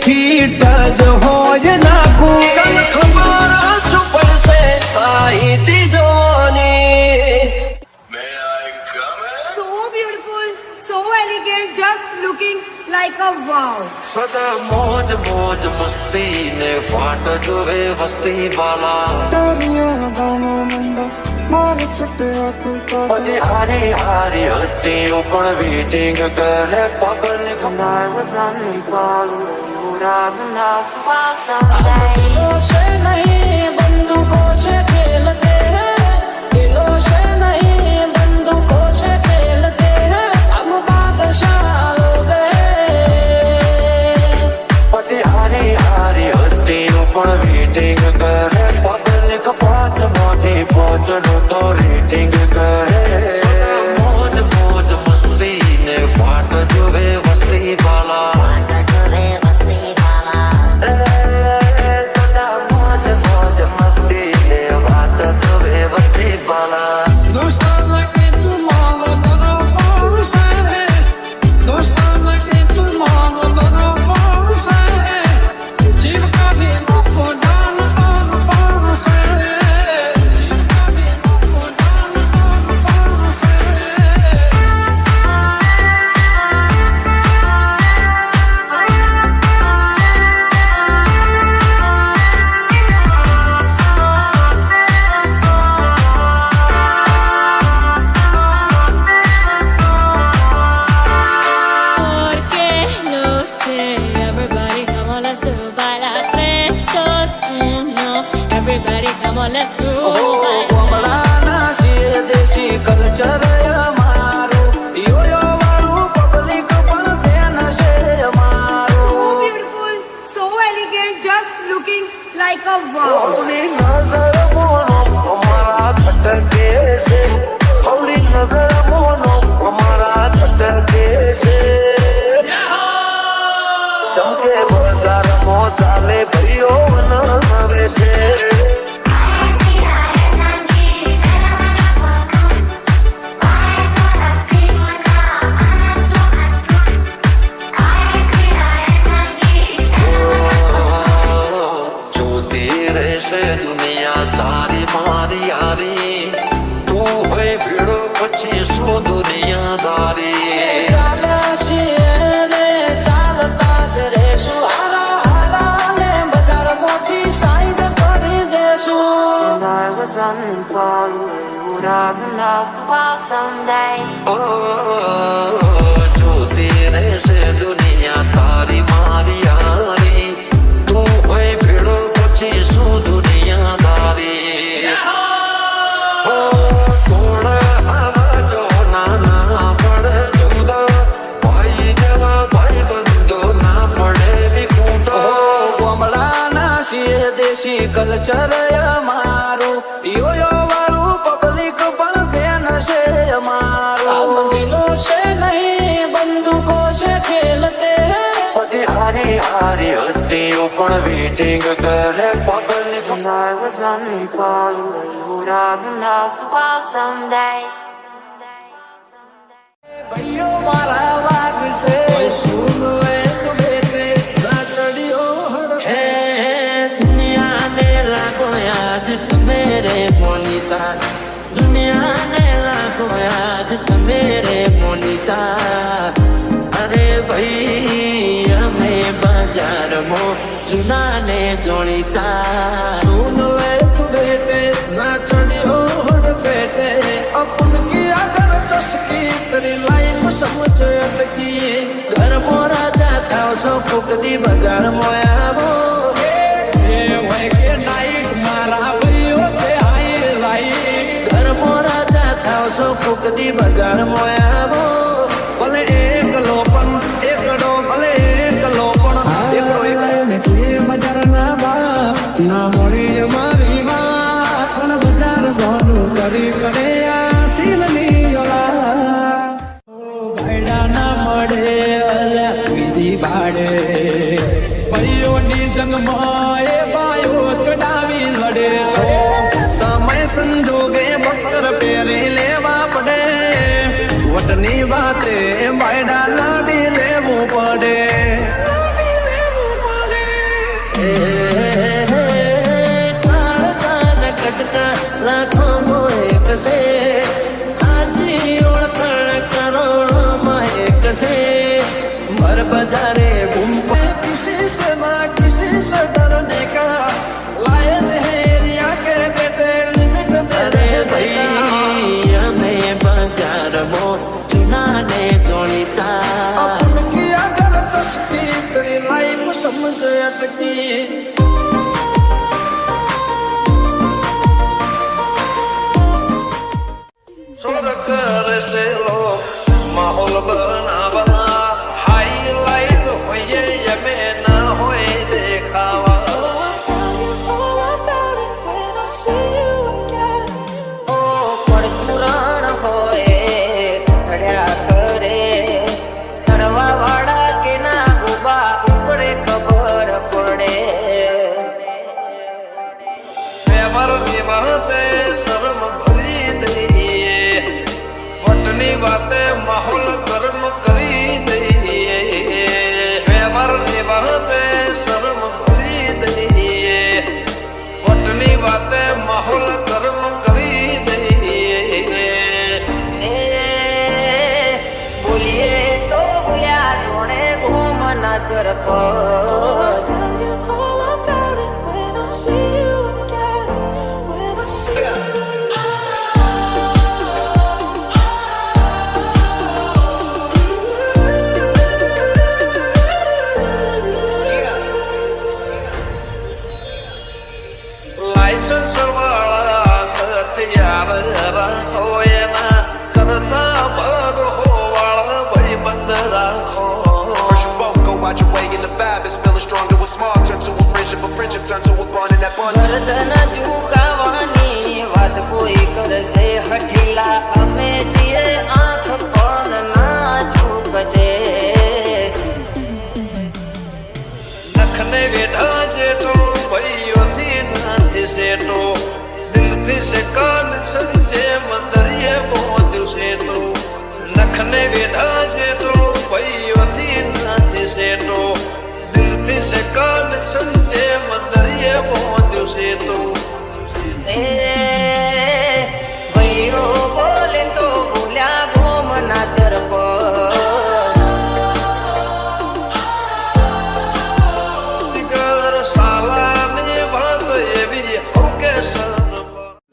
Fit જ હોય નાખું કલ ખબર શું પડશે આઈતી જોની. So beautiful, so elegant, just looking like a wow. સદા મોજ મોજ મસ્તી ને ફાટ જોવે વસ્તી વાલા. તારિયા ગામો મંડો મારે સટ્યા તું પછી હારી હારી હસ્તીઓ પણ વેટિંગ કરે પબ્લિક. છે નહીં બંદૂકો છે ખેલતે દિલો છે નહીં બંદૂકો છે ખેલતે હમ બાદશાહ હો ગયે. પછી હારી હારી હસ્તીઓ પણ વેટિંગ કરે પબ્લિક. પાંચ મોટી પહોંચનું તો રેટિંગ કરે. મોજ મોજ મસ્તી ને ફાટ જોવે વસ્તી વાલા. દોસ્તાના કે તું મારો દરબાર છે દોસ્તાના કે તું મારો દરબાર છે જીવ કાઢી નાખો જાન આર પાર છે જીવ કાઢી નાખો જાન આર પાર છે. Porque no sé, everybody come on let's do bailar prestos uno. Everybody come on let's do bailar. કમળાના છે દેશી કલ્ચર અમારું. યોયો વાળું પબ્લિક પણ ફેન છે So અમારું. beautiful, so elegant, just looking like a wow. હવલી નજર મોનો અમારા ખટકે છે. હવલી નજર મોનો અમારા ખટકે છે. ચમકે બજારમાં ચાલે ભાઈઓ નવે છે. જોતી રહેશે દુનિયા તારી મારી યારી. તું હોય ભીડો પછી શું દુનિયાદારી. ચાલ્યા છીએ રે ચાલતા જ રહેશું હારા હારા ને બજાર મોટી સાઈડ કરી દેશું. જોતી રહેશે દુનિયા તારી મારી યારી. તું હોય ભીડો પછી શું દુનિયાદારી. થોડ આવાજો નાના પડે જુદા. ભાઈ જેવા ભાઈ બંધો ના પડે વિકુટો. કમળાના છીએ દેશી કલ્ચર અમારું. યોયો વાળું પબ્લિક પણ ફેન છે અમારું. દિલો છે નહીં બંદૂકો છે ખેલતે પછી હારી હારી હસ્તીઓ પણ વેટિંગ કરે પબ્લિક. ભાઈઓ મારા વાગશે સુન લે તું બેટે ના ચડ્યો હે. दुनिया ने लाखों याद मेरे मोनिता. दुनिया ने लाखों याद मेरे मोनिता. अरे भाई हमें बाजार में चुना ने जोड़ीता. सुन ले तू बेटे ना चढ़ियो हड़ बेटे अपन की अगर चस्की तेरी लाइन समझ अटकी. घर मोरा जाता सो फुकती बजार मोया वो घर मोरा जाता सो फुकती बजार मोया वो. ભલે એકલો પણ એકડો ભલે એકલો પણ એકડો એકડો બજાર ના બા ના મળી મારી વાત પણ બજાર ઘણું કરી કરે આ સીલની ઓલા. ભાઈડા ના મળે અલ્યા વિધિ બાડે ભાઈઓની જંગમાં એ ભાઈઓ ચડાવી લડે. સમય સંજોગે બકર પહેરી લેવા પડે. વાતે ભાઈડા લાડી લેવું પડે. बजारे घूम किसी से ना किसी से डरने का लायक है एरिया के बेटे लिमिट में अरे भाई हमें बाजार मो चुना ने जोड़ीता अपन की अगर तस्वीर तेरी लाइफ समझ अटकी स्वर्ग से लोग माहौल बनावा हाईलाइट होए ये में ना होए देखावा ओ परचुराण होए खड़ा करे करवा वाड़ा के ना गुबा ऊपरे खबर पड़े व्यवहार निभाते शर्म भरी दईए वटनी बातें माहौल गर्म करी दईए व्यवहार निभाते शर्म भरी दईए वटनी बातें माहौल गर्म करी दईए बोलिए तो बुया जोड़े घूम ना सर पर लाइसेंस वाला हथियार रखो ये ना करता बग हो वाला भाई बंद रखो First you both go out your way and the vibe is feeling strong. It was small, turn to a friendship turn to a bond, and that bond. गर्दन झुकावानी વાત કોઈ કરશે હઠીલા અમે છીએ આંખ પણ ના ઝુકશે નખને વેઠા જેટો ભાઈઓ થી નાથી સેટો દિલથી से कनेक्शन जे मंदरिए पहुंच्यो से तो नखने वेठा जेटो भाईओ थी नाથી सेटो दिलથી से कनेक्शन जे मंदरिए पहुंच्यो से तो એ ભાઈઓ બોલે તો ભૂલ્યા ઘોમ ના સરપો कर साला ने बात ये भी ओके सन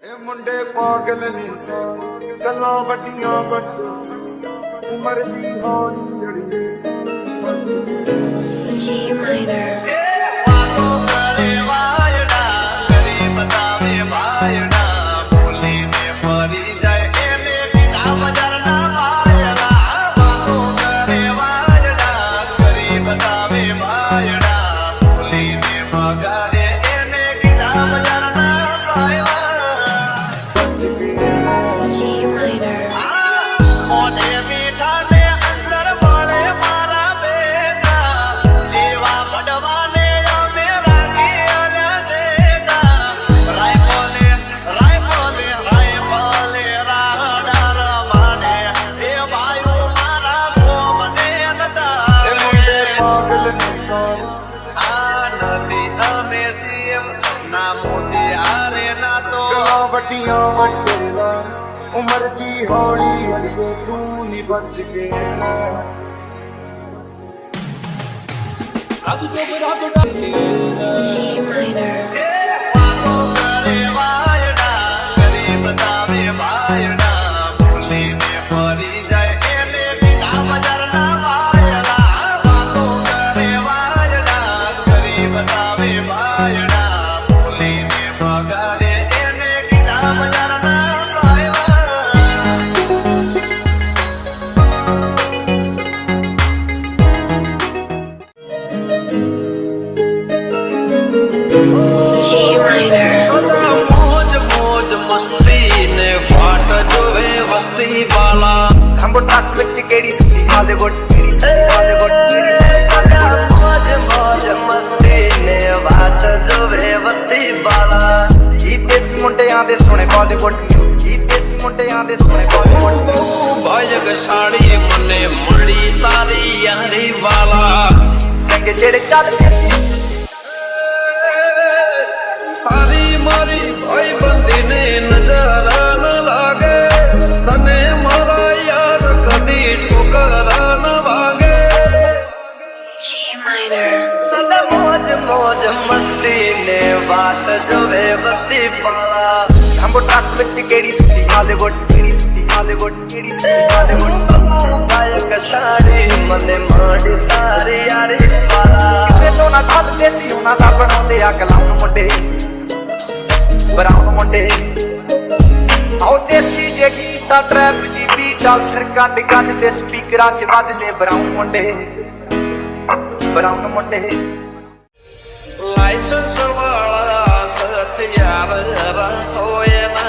ਇਹ ਮੁੰਡੇ ਪਾਗਲ ਨੇ ਸਾਰੇ ਗੱਲਾਂ ਵੱਡੀਆਂ ਵੱਡੇ ਉਮਰ ਦੀ ਹੌਲੀ ਅੜੀਏ G minor. वातो करे वायड़ा करे बतावे वायड़ा बोली में परी जाए एने बिना मजरना वायड़ा वातो करे वायड़ा करे बतावे वायड़ा बोली में मगारे एने बिना मजरना वायड़ा G minor. मोने मीठा ने अंदर वाले मारा बेटा देवा मडवाने या मेरा किया सेटा राय बोले राडार माने ए वायु मारा मोमने नचा ਇਹ ਮੁੰਡੇ ਪਾਗਲ ਨੇ ਸਾਰੇ आनंदी अमे सीएम ना मोदी आरे ना तो ਗੱਲਾਂ ਵੱਡੀਆਂ ਵੱਡੇ ਲਾ ਉਮਰ ਦੀ ਹੌਲੀ ਅੜੀਏ ਤੂੰ ਨਹੀਂ ਬਚ ਕੇ ਰਹਿ G minor. वातो करे वायड़ा करे बतावे वायड़ा बोली में परी जाए एने बिना मजरना वायड़ा वातो करे वायड़ा करे बतावे वायड़ा बोली में मगारे एने बिना मजरना वायड़ा G minor. सदा मौज मौज मस्ती ने फाट जोवे वस्ती वाला ਖੰਬੋ ਟੱਕ ਵਿੱਚ ਕਿਹੜੀ ਸੁੱਤੀ ਹਾਲੀਵੁੱਡ मौज मौज मस्ती ने फाट जोवे वस्ती वाला ਜੀਤੇ ਸੀ ਮੁੰਡਿਆਂ ਦੇ ਸੋਹਣੇ ਬਾਲੀਵੁੱਡ ਜੀਤੇ ਸੀ ਮੁੰਡਿਆਂ ਦੇ ਸੋਹਣੇ ਬਾਲੀਵੁੱਡ भाजक साड़ी मने मड़ी तारी यारी वाला ਰੰਗੇ ਜਿਹੜੇ ਚੱਲਦੇ ਸੀ तारी मारी भाई बंदी ने नजारा न लागे तने मारा यार कदी ठोकरा न भागे बात जो वे बत्ती पाला हमको ट्रक विच केड़ी सुती हॉलीवुड केड़ी सुती हॉलीवुड केड़ी सुती हॉलीवुड गायक साड़ी मने माड़ी तारी यारी पाला किसे तो ना थाल देसी होना दा बनाउंदे आ कलाउन मुंडे ब्राउन मुंडे आओ देसी जे गीता ट्रैप जी बीट आ सिर कट गज ते स्पीकरां च वजदे ब्राउन मुंडे लाइसेंस वाला हथियार होए ना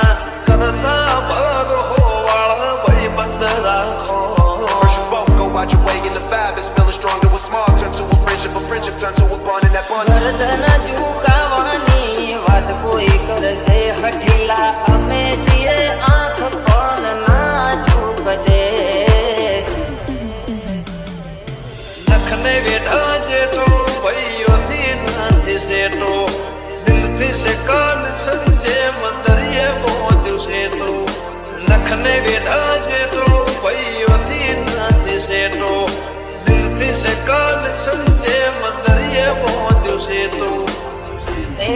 करता भाग हो वाला भाई बंद रखो First you both go out your way and the vibe is feeling strong. It was small, turn to a friendship turn to a bond, and that bond. ગરદન ઝુકાવાની વાત કોઈ કરશે હઠીલા અમે છીએ આંખ પણ ના ઝુકશે નખને બેઠા જેટો ભાઈઓથી નાથી સેટો દિલથી સે કનેક્શન જે મંદરિયે પહોંચ્યું છે તો નખને બેઠા જેટો ભાઈઓથી નાથી સેટો દિલથી સે કનેક્શન જે મંદરિયે પહોંચ્યું છે તો એ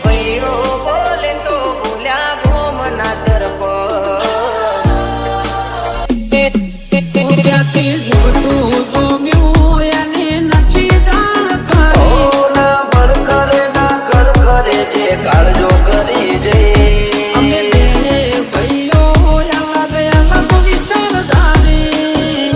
ભૈરો બોલે તો ભૂલ્યા ઘોમના સરપો ત્યાંથી જોતું જોમ્યું એને નથી જાણકારી ના બળ કરે ના કળ કરે જે કાળજો કરી અમે જઈ બે ભાઈઓ અલગ અલગ વિચારધારી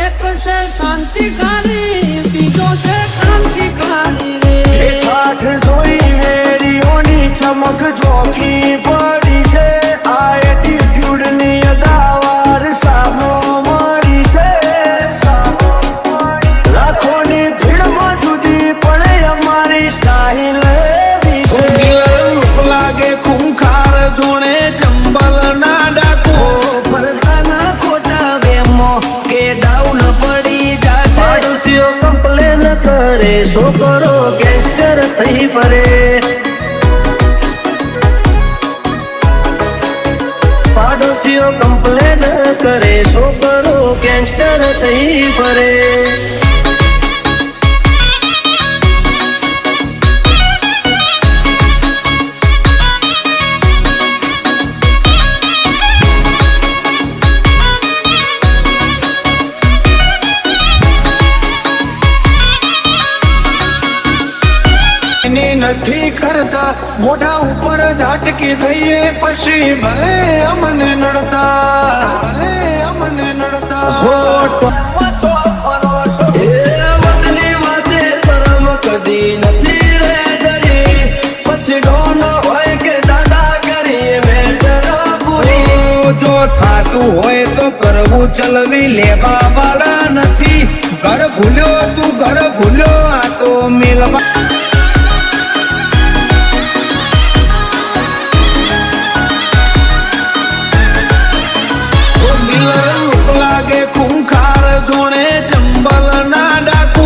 એક છે શાંતિકારી બીજો છે ક્રાંતિકારી રે ઠાઠ જોઈ વેરીઓની ચમક જોખી પડી છે આ એટીટ્યુડની અદાવાર સામો મળી છે લાખોની ભીડમાં જુદી પડે અમારી સ્ટાઇલ એવી છે લાગે ખૂંખાર જોણે ચંબલ ના ડાકો ભરતાના ખોટા વેમો કે ડાઉન પડી જાય પાડોશીઓ કમ્પ્લેન કરે છોકરો ગેંગસ્ટર થઈ ફરે પાડોશીઓ કમ્પ્લેન કરે છોકરો ગેંગસ્ટર થઈ ફરે એની નથી કરતા મોઢા ઉપર ઝાટકી થઈએ પછી ભલે અમને નડતા વતની વાતે શરમ કદી નથી રે ડરી પછી ડોન હોય કે દાદા કરી મેટર પૂરી જો થાતું હોય તો કરવું ચલવી લેવા વાળા નથી ઘર ભૂલ્યો તું ઘર ભૂલ્યો આ તો મિલવા લાગે ખૂંખાર જોણે ચંબલ ના ડાકુ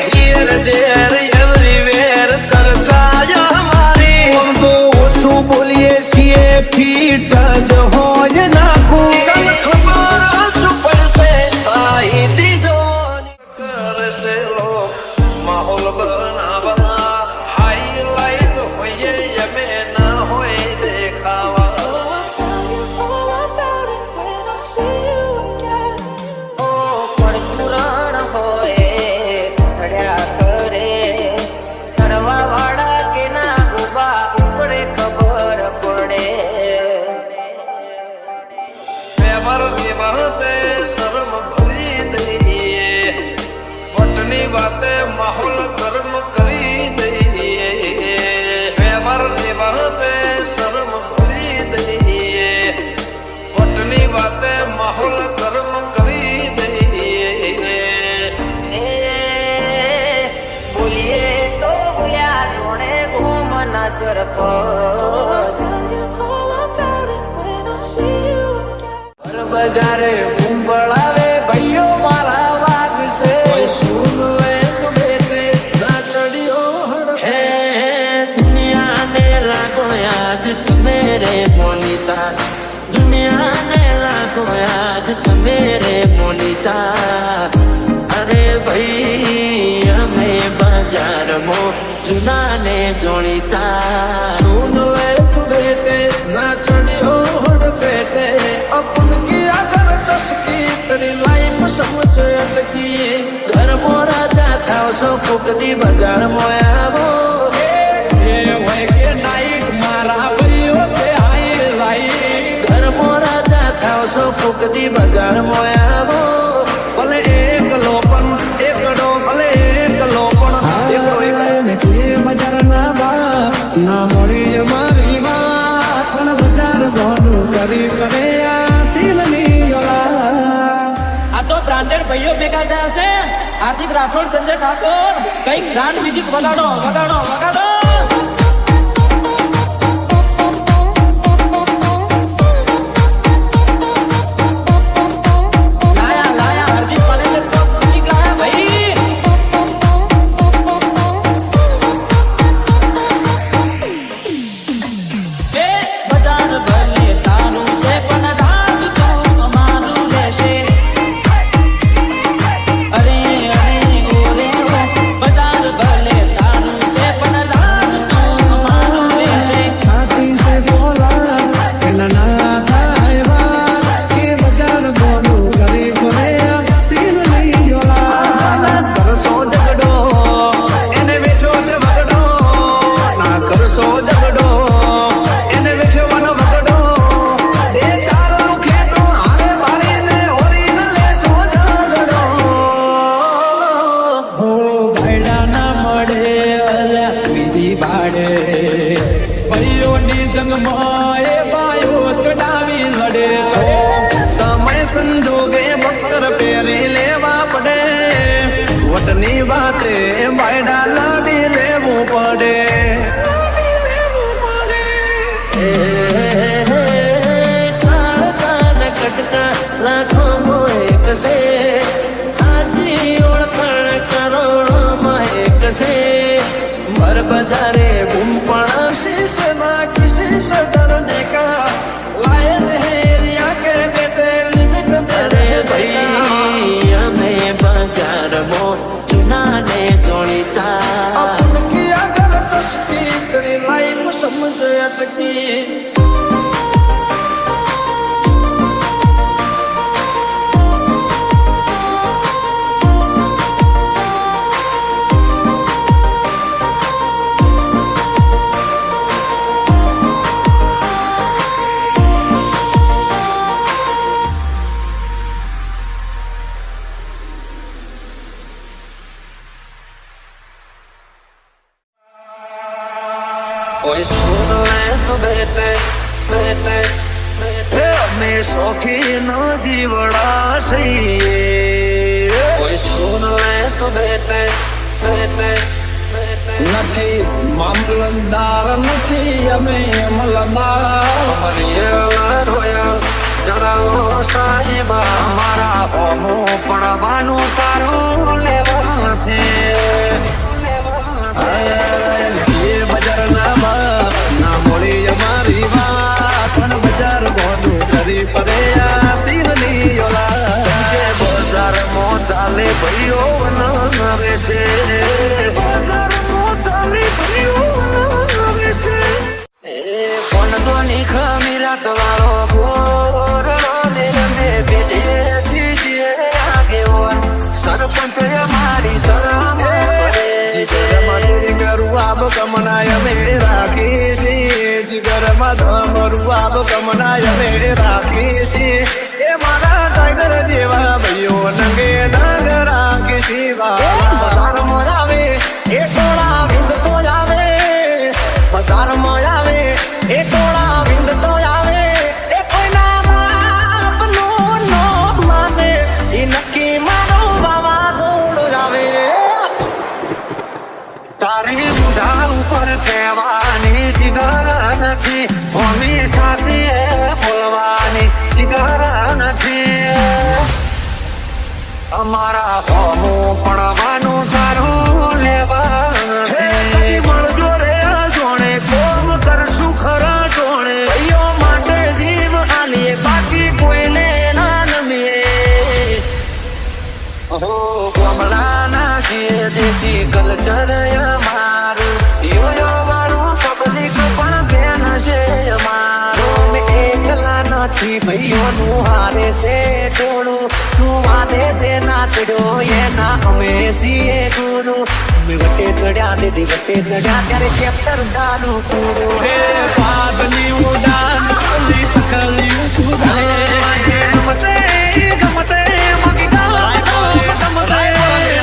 હિયર ધેર એવરીવેર ચર્ચા મારી તો ઓછું બોલીએ છીએ ફીટ જ હોય નાખું કલ ખબર શું પડશે આઈતી જો કરશે લોક માહોલ બનાવવા હાઈલાઈટ હોઈએ યમે ના હોય દેખાવા પરચુરણ હોય થડ્યા કરે થડવા વાળા કે ના ગુબા ઉપરે ખબર પડે વ્યવહારની વાતે શરમ ભરી દઈએ વટની વાતે માહોલ ગરમ કરી દઈએ વ્યવહારની વાતે શરમ ભરી દઈએ વટની વાતે માહોલ ગરમ કરી દઈએ એ બોલીએ તો બોલ્યા જોડે ઘોમના સરપો બજારે કુંભળાવે ભાઈઓ મારા વાગશે સુર લે તો બેટે નાચડીઓ હે દુનિયા ને રાખો યાદ મેરે મોનિતા દુનિયા ને રાખો યાદ મેરે મોનિતા અરે ભાઈ हमें बाजार जोड़ी तार सुन ले तू बेटे ना चढ़ी होड़ बेटे अपन की अगर चस्की तेरी लाइफ समझ अटकी घर मोरा जाता सो फुकती बजार मोया वो घर मोरा जाता सो फुकती बजार मोया वो ભલે એક લોપન એકડો ભલે એક લોપન બજાર ના બા ના મળી મારી વાત પણ બજાર ગોડું કરી કરે આ સીલની ઓલા આ તો બ્રાન્ડેડ ભાઈઓ ભેગા થયા છે. હાર્દિક રાઠોડ, સંજય ઠાકોર, કઈક બ્રાન્ડ મ્યુઝિક વગાડો વગાડો વગાડો. લાયા લાયા હાર્દિક પાલેસર ટોપ મ્યુઝિક લાયા ભાઈ. એ બજાર ભલે તારું છે પણ રાજ તો અમારું રહેશે. અરે અરે ઓરે ઓ બજાર ભલે તારું છે પણ રાજ તો અમારું રહેશે. છાતી સે બોલા કે ના થાય વાત કે બજાર ગોડું કરી કરે આ સીલની ઓલા કરશો ઝઘડો એને બેઠો છે વગડો. ના કરશો ઝઘડો એને બેઠો વનો વગડો. બે ચાર ખેતો હારે પાડીને ઓરીને લેશો ઝઘડો. હો ભાઈડા ના મળે અલ્યા વિધિ બાડે ભાઈઓની જંગમાં એ બાયો ચડાવી લડે સમય સંજોગે બકર પહેરી લેવા પડે. વટની વાતે બાયડા લાડી લેવું પડે. तार तार कटका लाखो मोए कसे हाजी ओळखण करोड़ो मोए कसे भर बजारे घूमपण शीश ना किसी से डरने का लायक है रिया के बेटे लिमिट अरे मेरे भाई हमें बाजार मो चुना ने जोड़ीता अपन की अगर तस्की तेरी लाइफ समझ अटकी ओए सुन ले तो बेटे बेटे बेटे हमें सौखी न जीवड़ा सही ओए सुन ले तो बेटे बेटे बेटे નથી મામલતદાર નથી અમે અમલદાર મરિયેલા રોયા જણાવો સાહેબા મારા હોમું પડવાનું તારું લેવા છે. એ બજાર ના બા ના મળી અમારી વાત પણ બજાર ગોડું કરી પડે આ સીલની ઓલા કે બજારમાં ચાલે ભાઈઓ બનાવે છે. બજારમાં ચાલે ભાઈઓ બનાવે છે. ए कोन दोनी खमीरा तो वालो गोरड़ो ने रमे बेटे जीजे आगे और सरपंच हमारी सलाम જીગરમાં તેરી કરું આબ કમનાય મે રાખી છી જીગરમાં ધમરું આબ કમનાય મે રાખી છી એ મારા ટાઈગર જેવા ભાઈઓ નંગે નાગ રાખી છી બજારમાં આવે એ ટોળા વિંદ તો આવે બજારમાં આવે એ ટોળા વિંદ તો આવે એ કોઈના બાપનું નો માને એ નક્કી મારો વાવાઝોડું આવે તારે મુઢા ઉપર કહેવાની જીગર નથી. હોમી સાથે બોલવાની જીગર નથી. અમારા હોમું પડવાનું તારું લેવા નથી. મળજો રે જોણે કોમ કરશું ખરા જોણે. ભાઈઓ માટે જીવ આલીએ બાકી કોઈને ના નમીએ કમલા નાખીએ દેશી કલ્ચર અમારું યો મારું અમારે છે ટોળું તું વાદે તે નાચડ્યો એના અમે છીએ ગુરુ અમે વટે ચડ્યા દીદી વટે ચડ્યા ત્યારે ચેપ્ટર ગાનું પૂરું હે પાદની ઉડાન ઓલી પકડ્યું સુધારે ગમતે ગમતે મગી ગાય ગમતે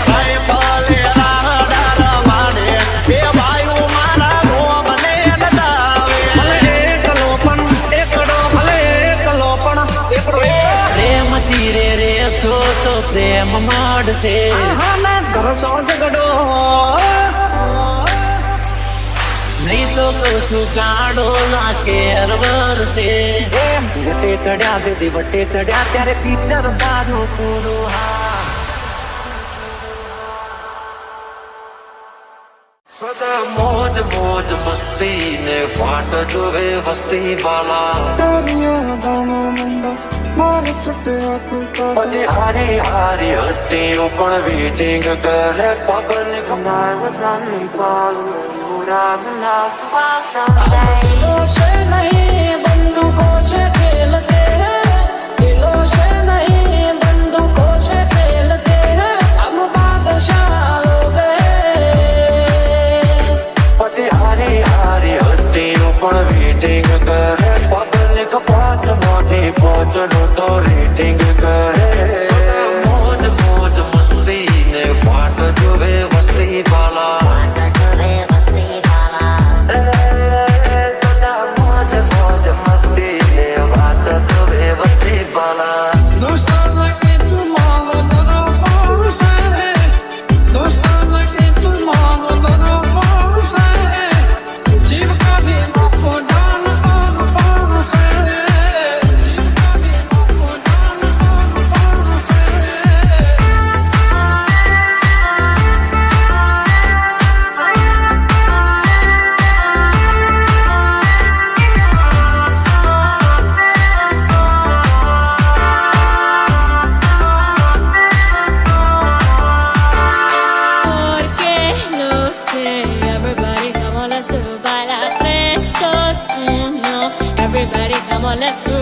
ભાઈ પાલે રાડા વાડે બે ભાઈઓ મારા ગોમને નડાવે ભલે એકલો પણ એકડો ભલે એકલો પણ એકડો પ્રેમ ધીરે રે સો તો પ્રેમ માડશે આના કરશો ઝગડો નહીં તો કશું કાઢો લાગે હરવર છે વટે ચડ્યા દીદી વટે ચડ્યા ત્યારે પિક્ચર દારૂ પૂરું હા સદા મોજ મોજ મસ્તી ને ફાટ જોવે વસ્તી વાલા તારીਆਂ ਦਾਣਾ ਮੁੰਡਾ ਮਾਰ ਛੱਡਿਆ ਤੂੰ પછી હારી હારી હસ્તીઓ પણ વેટિંગ કરે પબ્લિક दिलों से नहीं बंदूकों से खेलते हैं दिलों से नहीं बंदूकों से खेलते हैं हम बादशाह हो गए પછી હારી હારી હસ્તીઓ પણ વેટિંગ કરે પબ્લિક પાંચ મોટી પહોંચનું તો રેટિંગ કરે મોજ મોજ મસ્તી ને ફાટ જોવે વસ્તી વાલા दोस्ताना के तू मांगो तेरा पास है दोस्ताना के तू मांगो तेरा पास है जीव का भी मुझको जान और पास है जीव का भी मुझको जान और पास है porque lo sé everybody come on let's do bailar tres dos uno everybody come on let's do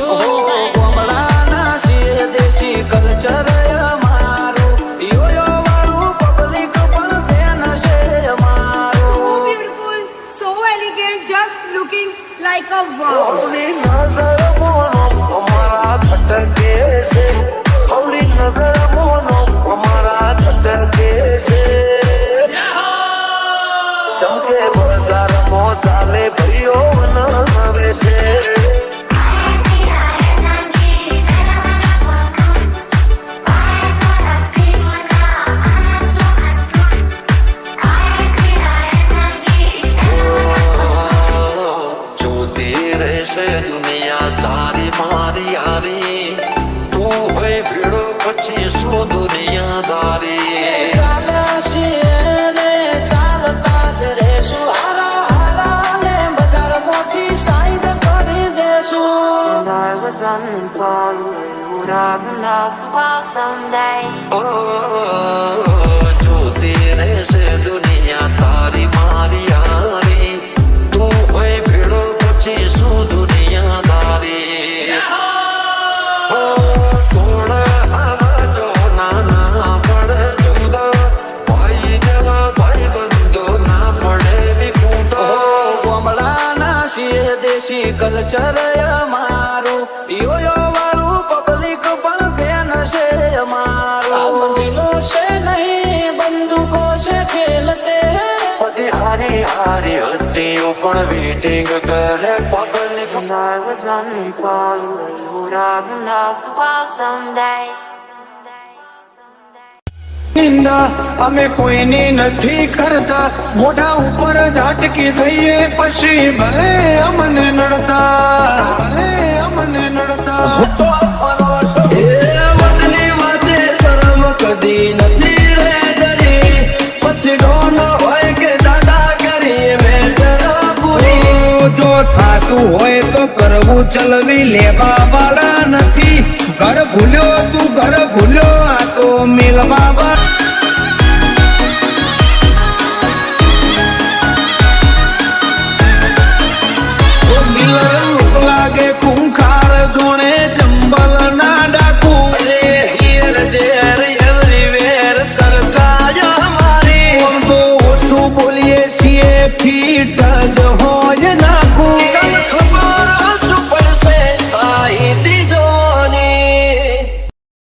bailar કમલાના છે દેશી કલ્ચર અમારું યોયો વાળું પબ્લિક પણ ફેન છે So અમારું beautiful, so elegant, just looking like a wow. હવલી નજર mono અમારા ખટકે છે હવલી નજર મોનો અમારા ખટકે છે ચમકે બજારમાં ચાલે ભાઈઓ નવે છે જોતી રહેશે દુનિયા તારી મારી યારી તું હોય ભીડો પછી શું દુનિયાદારી ચાલ્યા છીએ ને ચાલતા જ રહેશું હારા હારા ને બજારમાંથી સાઈડ કરી દેશું I was running for you would have loved while someday ઓ જોતી રહેશે દુનિયા તારી મારી યારી તું હોય ભીડો પછી શું દુનિયાદારી થોડ આવાજો નાના પડે જુદા ભાઈ જેવા ભાઈ બંધો ના પડે વિખૂટો કમલાના છે દેશી કલ્ચર અમારું યોયો વાળું પબ્લિક પણ ફેન છે અમારું દિલો છે નહીં બંદૂકો છે ખેલતે हैं પછી હારી હારી હસ્તીઓ પણ વેટિંગ કરે public I was running for you would have loved while someday નિંદા અમે કોઈની નથી કરતા મોઢા ઉપર ઝાટકી દઈએ પછી ભલે અમને નડતા ભલે અમને નડતા વતની વાતે શરમ કદી નથી રે ડરી પછી ડોન હોય કે દાદાગીરી મેટર પૂરી જો થાતું હોય તો કરવું ચલવી લેવા વાળા નથી ઘર ભૂલ્યો તું ઘર ભૂલ્યો આ તો મિલવા વાળા મિલન લાગે ખૂંખાર જોણે ચંબલ ના ફીટ જ હોય નાખું કલ ખબર શું પડશે આઈ